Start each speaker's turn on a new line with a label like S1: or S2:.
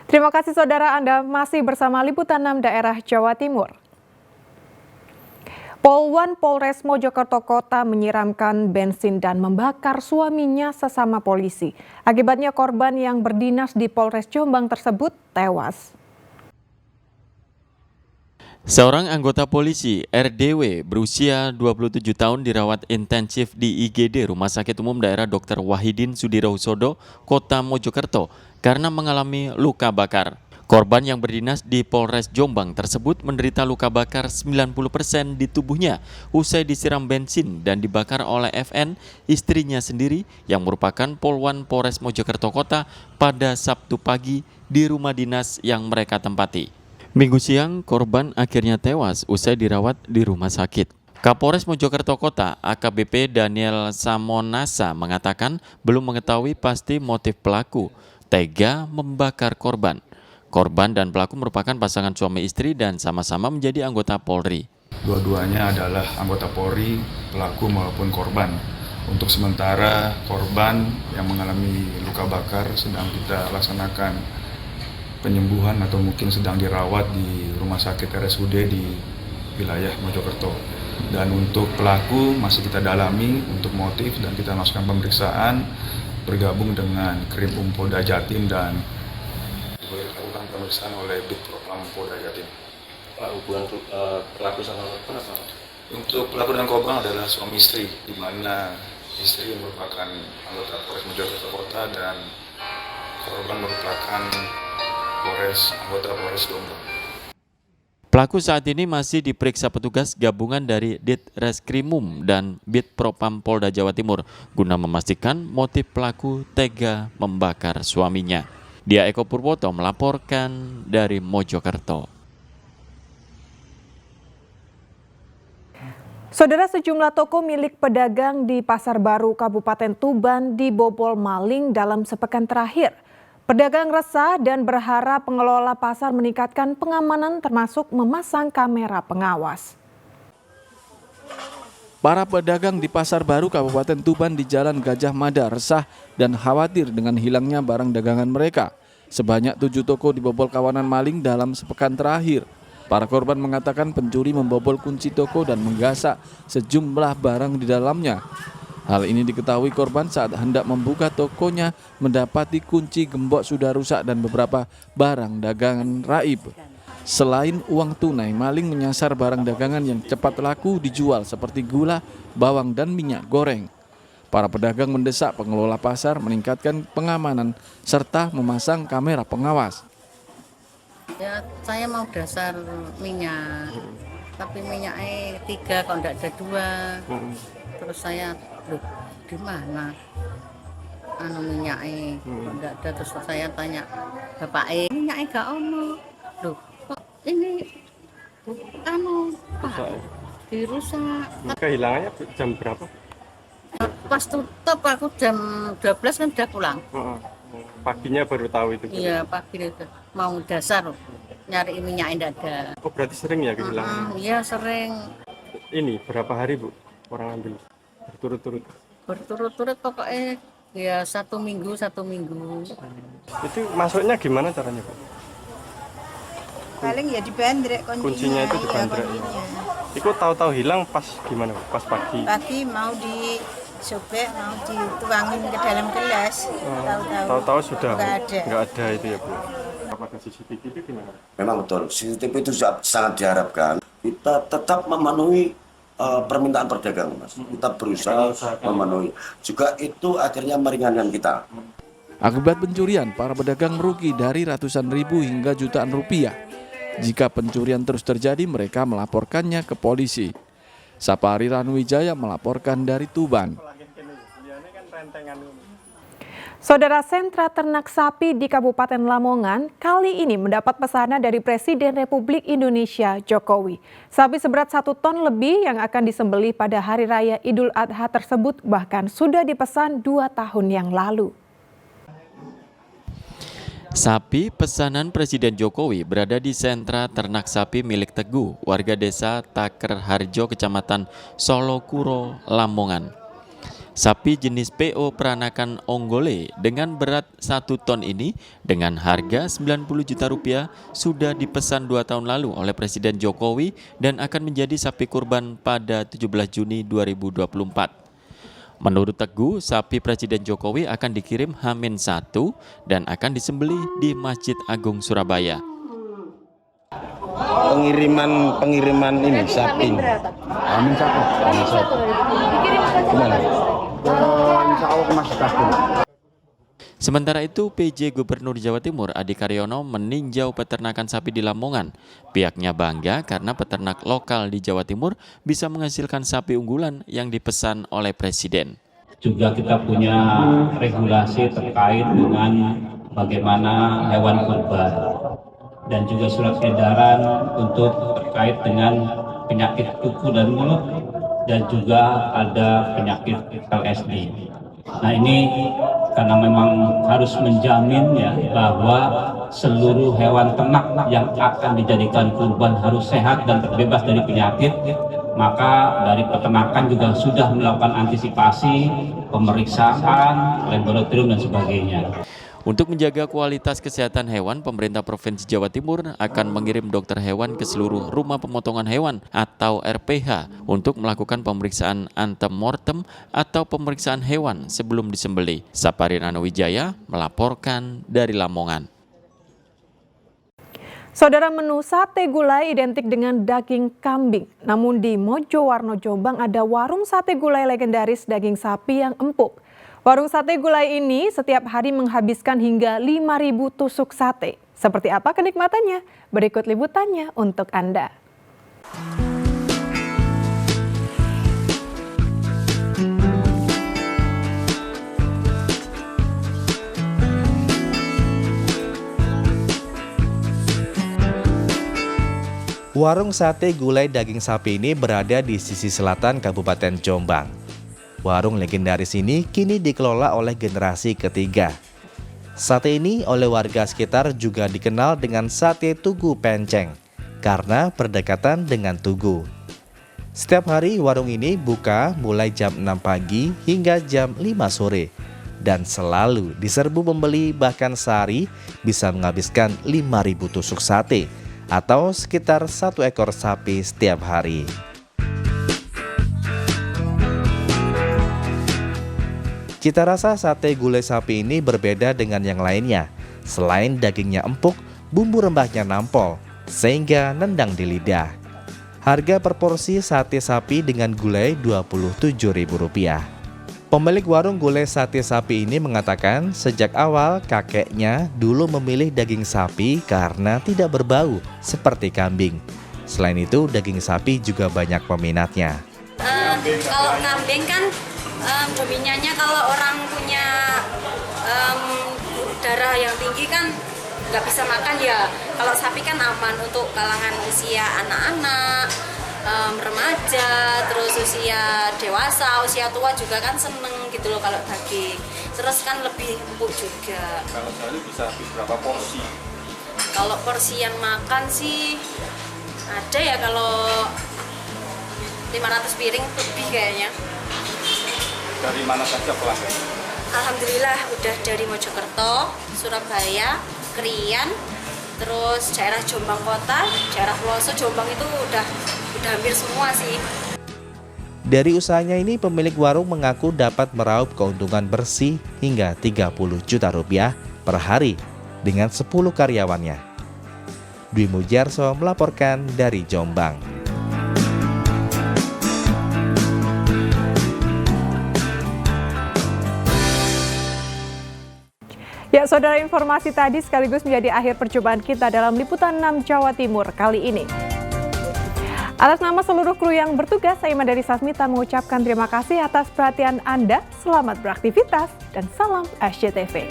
S1: Terima kasih saudara, Anda masih bersama Liputan 6 Daerah Jawa Timur. Polwan Polres Mojokerto Kota menyiramkan bensin dan membakar suaminya sesama polisi. Akibatnya korban yang berdinas di Polres Jombang tersebut tewas.
S2: Seorang anggota polisi RDW berusia 27 tahun dirawat intensif di IGD Rumah Sakit Umum Daerah Dr. Wahidin Sudirohusodo, Kota Mojokerto karena mengalami luka bakar. Korban yang berdinas di Polres Jombang tersebut menderita luka bakar 90% di tubuhnya usai disiram bensin dan dibakar oleh FN, istrinya sendiri yang merupakan Polwan Polres Mojokerto Kota pada Sabtu pagi di rumah dinas yang mereka tempati. Minggu siang, korban akhirnya tewas usai dirawat di rumah sakit. Kapolres Mojokerto Kota AKBP Daniel Samonasa mengatakan belum mengetahui pasti motif pelaku tega membakar korban. Korban dan pelaku merupakan pasangan suami istri dan sama-sama menjadi anggota Polri.
S3: Dua-duanya adalah anggota Polri, pelaku maupun korban. Untuk sementara korban yang mengalami luka bakar sedang kita laksanakan penyembuhan atau mungkin sedang dirawat di rumah sakit RSUD di wilayah Mojokerto. Dan untuk pelaku masih kita dalami untuk motif dan kita lakukan pemeriksaan bergabung dengan Krim Polda Jatim dan dilakukan pemeriksaan oleh Bid Propam Polda Jatim.
S4: Pak, hubungan pelaku sama korban apa?
S3: Untuk pelaku dan korban adalah suami istri, di mana istri merupakan anggota Polres Mojokerto Kota dan korban merupakan anggota Polres Jombang.
S2: Pelaku saat ini masih diperiksa petugas gabungan dari Ditreskrimum dan Bid Propam Polda Jawa Timur guna memastikan motif pelaku tega membakar suaminya. Dia Eko Purwoto melaporkan dari Mojokerto.
S1: Saudara, sejumlah toko milik pedagang di Pasar Baru Kabupaten Tuban dibobol maling dalam sepekan terakhir. Pedagang resah dan berharap pengelola pasar meningkatkan pengamanan termasuk memasang kamera pengawas.
S5: Para pedagang di Pasar Baru Kabupaten Tuban di Jalan Gajah Mada resah dan khawatir dengan hilangnya barang dagangan mereka. Sebanyak 7 toko dibobol kawanan maling dalam sepekan terakhir. Para korban mengatakan pencuri membobol kunci toko dan menggasak sejumlah barang di dalamnya. Hal ini diketahui korban saat hendak membuka tokonya mendapati kunci gembok sudah rusak dan beberapa barang dagangan raib. Selain uang tunai, maling menyasar barang dagangan yang cepat laku dijual seperti gula, bawang, dan minyak goreng. Para pedagang mendesak pengelola pasar meningkatkan pengamanan serta memasang kamera pengawas.
S6: Ya, saya mau dasar minyak, tapi minyaknya 3 kalau tidak ada 2. Terus saya, loh, di mana minyaknya? Kalau tidak ada, terus saya tanya bapak, minyaknya gak ono. Loh, kok ini Pak dirusak.
S4: Kehilangannya jam berapa?
S6: Pas tutup aku jam 12 kan udah pulang.
S4: Paginya baru tahu itu.
S6: Iya, pagi itu mau dasar nyari minyaknya tidak ada.
S4: Oh, berarti sering ya kehilangan?
S6: Iya, sering.
S4: Ini berapa hari, Bu, orang ambil? Berturut-turut?
S6: Berturut-turut pokoknya ya 1 minggu.
S4: Itu masuknya gimana caranya, Bu?
S7: Paling ya dibandrek
S4: kuncinya itu dibandrek. Itu tahu-tahu hilang pas gimana, Bu? Pas pagi?
S7: Pagi mau disobek, mau dituangin ke dalam gelas.
S4: Tahu-tahu sudah
S7: nggak
S4: ada itu ya, Bu. Apakah CCTV itu gimana?
S8: Memang betul, CCTV itu sangat diharapkan. Kita tetap memenuhi permintaan pedagang, Mas. Kita berusaha memenuhi. Juga itu akhirnya meringankan kita.
S5: Akibat pencurian, para pedagang merugi dari ratusan ribu hingga jutaan rupiah. Jika pencurian terus terjadi, mereka melaporkannya ke polisi. Sapari Ranwijaya melaporkan dari Tuban.
S1: Saudara, sentra ternak sapi di Kabupaten Lamongan kali ini mendapat pesanan dari Presiden Republik Indonesia Jokowi. Sapi seberat 1 ton lebih yang akan disembelih pada Hari Raya Idul Adha tersebut bahkan sudah dipesan 2 tahun yang lalu.
S2: Sapi pesanan Presiden Jokowi berada di sentra ternak sapi milik Teguh, warga desa Taker Harjo, Kecamatan Solokuro, Lamongan. Sapi jenis PO peranakan Onggole dengan berat 1 ton ini dengan harga 90 juta rupiah sudah dipesan 2 tahun lalu oleh Presiden Jokowi dan akan menjadi sapi kurban pada 17 Juni 2024. Menurut Teguh, sapi Presiden Jokowi akan dikirim H-1 dan akan disembelih di Masjid Agung Surabaya.
S9: Pengiriman ini sapi. Amin satu. Gimana? Insya Allah ke Masjid Agung.
S2: Sementara itu, PJ Gubernur Jawa Timur Adi Karyono meninjau peternakan sapi di Lamongan. Pihaknya bangga karena peternak lokal di Jawa Timur bisa menghasilkan sapi unggulan yang dipesan oleh Presiden.
S10: Juga kita punya regulasi terkait dengan bagaimana hewan kurban dan juga surat edaran untuk terkait dengan penyakit kuku dan mulut dan juga ada penyakit LSD. Nah ini karena memang harus menjamin ya bahwa seluruh hewan ternak yang akan dijadikan kurban harus sehat dan terbebas dari penyakit, maka dari peternakan juga sudah melakukan antisipasi, pemeriksaan, laboratorium dan sebagainya.
S2: Untuk menjaga kualitas kesehatan hewan, pemerintah Provinsi Jawa Timur akan mengirim dokter hewan ke seluruh rumah pemotongan hewan atau RPH untuk melakukan pemeriksaan antemortem atau pemeriksaan hewan sebelum disembelih. Saparin Wijaya melaporkan dari Lamongan.
S1: Saudara, menu sate gulai identik dengan daging kambing. Namun di Mojowarno, Jombang ada warung sate gulai legendaris daging sapi yang empuk. Warung sate gulai ini setiap hari menghabiskan hingga 5.000 tusuk sate. Seperti apa kenikmatannya? Berikut liputannya untuk Anda.
S11: Warung sate gulai daging sapi ini berada di sisi selatan Kabupaten Jombang. Warung legendaris ini kini dikelola oleh generasi ketiga. Sate ini oleh warga sekitar juga dikenal dengan sate Tugu Penceng karena berdekatan dengan Tugu. Setiap hari warung ini buka mulai jam 6 pagi hingga jam 5 sore dan selalu diserbu pembeli, bahkan sehari bisa menghabiskan 5.000 tusuk sate atau sekitar 1 ekor sapi setiap hari. Cita rasa sate gulai sapi ini berbeda dengan yang lainnya. Selain dagingnya empuk, bumbu rempahnya nampol, sehingga nendang di lidah. Harga per porsi sate sapi dengan gulai Rp27.000. Pemilik warung gulai sate sapi ini mengatakan sejak awal kakeknya dulu memilih daging sapi karena tidak berbau seperti kambing. Selain itu, daging sapi juga banyak peminatnya.
S12: Kalau kambing kan dominannya kalau orang punya darah yang tinggi kan nggak bisa makan ya. Kalau sapi kan aman untuk kalangan usia anak-anak, remaja, terus usia dewasa, usia tua juga kan seneng gitu loh kalau daging. Terus kan lebih empuk juga.
S4: Kalau sehari bisa berapa porsi?
S12: Kalau porsian makan sih ada ya kalau 500 piring lebih kayaknya.
S4: Dari mana saja pelanggan?
S12: Alhamdulillah udah dari Mojokerto, Surabaya, Krian, terus daerah Jombang Kota, daerah Ploso, Jombang itu udah hampir semua sih.
S11: Dari usahanya ini, pemilik warung mengaku dapat meraup keuntungan bersih hingga Rp30 juta per hari dengan 10 karyawannya. Dwi Mujarso melaporkan dari Jombang.
S1: Ya, saudara, informasi tadi sekaligus menjadi akhir perjumpaan kita dalam Liputan 6 Jawa Timur kali ini. Atas nama seluruh kru yang bertugas, saya Madari Sasmita mengucapkan terima kasih atas perhatian Anda. Selamat beraktivitas dan salam SCTV.